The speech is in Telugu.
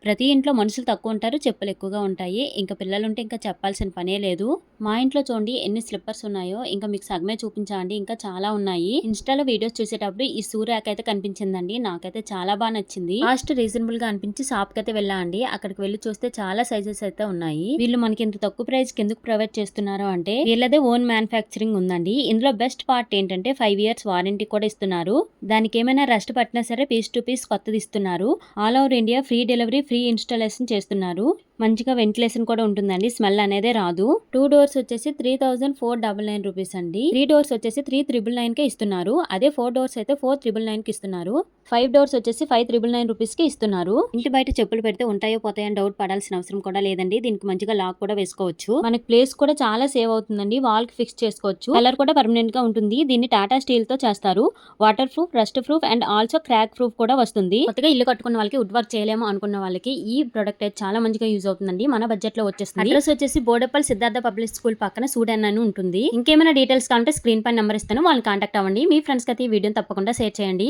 ప్రతి ఇంట్లో మనుషులు తక్కువ ఉంటారు, చెప్పులు ఎక్కువగా ఉంటాయి. ఇంకా పిల్లలుంటే ఇంకా చెప్పాల్సిన పనే లేదు. మా ఇంట్లో చూడండి ఎన్ని స్లిప్పర్స్ ఉన్నాయో, ఇంకా మీకు సగమే చూపించా అండి. ఇంకా చాలా ఉన్నాయి. ఇన్‌స్టాలో వీడియోస్ చూసేటప్పుడు ఈ షూ ర్యాక్ అయితే కనిపించిందండి. నాకైతే చాలా నచ్చింది. కాస్ట్ రీజనబుల్ గా అనిపించి షాప్‌కైతే వెళ్ళా అండి. అక్కడికి వెళ్లి చూస్తే చాలా సైజెస్ అయితే ఉన్నాయి. వీళ్ళు మనకి ఇంత తక్కువ ప్రైస్‌కి ఎందుకు ప్రొవైడ్ చేస్తున్నారు అంటే వీళ్ళదే ఓన్ మ్యానుఫ్యాక్చరింగ్ ఉందండి. ఇందులో బెస్ట్ పార్ట్ ఏంటంటే 5 ఇయర్స్ వారంటీ కూడా ఇస్తున్నారు. దానికి ఏమైనా రస్ట్ పట్టినా సరే పీస్ టు పీస్ కొత్తది ఇస్తున్నారు. All over India free delivery, free installation చేస్తున్నారు. మంచిగా వెంటిలేషన్ కూడా ఉంటుందండి. స్మెల్ అనేదే రాదు. 2 డోర్స్ వచ్చేసి 3499 రూపీస్ అండి. 3 డోర్స్ వచ్చేసి 3999 కే ఇస్తున్నారు. అదే 4 డోర్స్ అయితే 4999 కి ఇస్తున్నారు. 5 డోర్స్ వచ్చేసి 5999 రూపీస్ కి ఇస్తున్నారు. ఇంటి బయట చెప్పులు పెడితే ఉంటాయో పోతాయో అని డౌట్ పడాల్సిన అవసరం కూడా లేదండి. దీనికి మంచిగా లాక్ కూడా వేసుకోవచ్చు. మనకి ప్లేస్ కూడా చాలా సేవ్ అవుతుందండి. వాల్ కి ఫిక్స్ చేసుకోవచ్చు. కలర్ కూడా పర్మనెంట్ గా ఉంటుంది. దీన్ని టాటా స్టీల్ తో చేస్తారు. Water proof, rust proof and also crack proof కూడా వస్తుంది. కొత్తగా ఇల్లు కట్టుకున్న వాళ్ళకి వుడ్ వర్క్ చేయలేము అనుకున్న వాళ్ళకి ఈ ప్రొడక్ట్ అయితే చాలా మంచిగా యూజ్ అవుతుందండి. మన బడ్జెట్ లో వచ్చేస్తుంది. అడ్రస్ వచ్చేసి బోడప్పల్ సిద్ధార్థ పబ్లిక్ స్కూల్ పక్కన సూడన్ అని ఉంటుంది. ఇంకేమైనా డీటెయిల్స్ కావాలంటే స్క్రీన్ పైన నెంబర్ ఇస్తాను, వాళ్ళని కాంటాక్ట్ అవ్వండి. మీ ఫ్రెండ్స్ కి అయితే ఈ వీడియోని తప్పకుండా షేర్ చేయండి.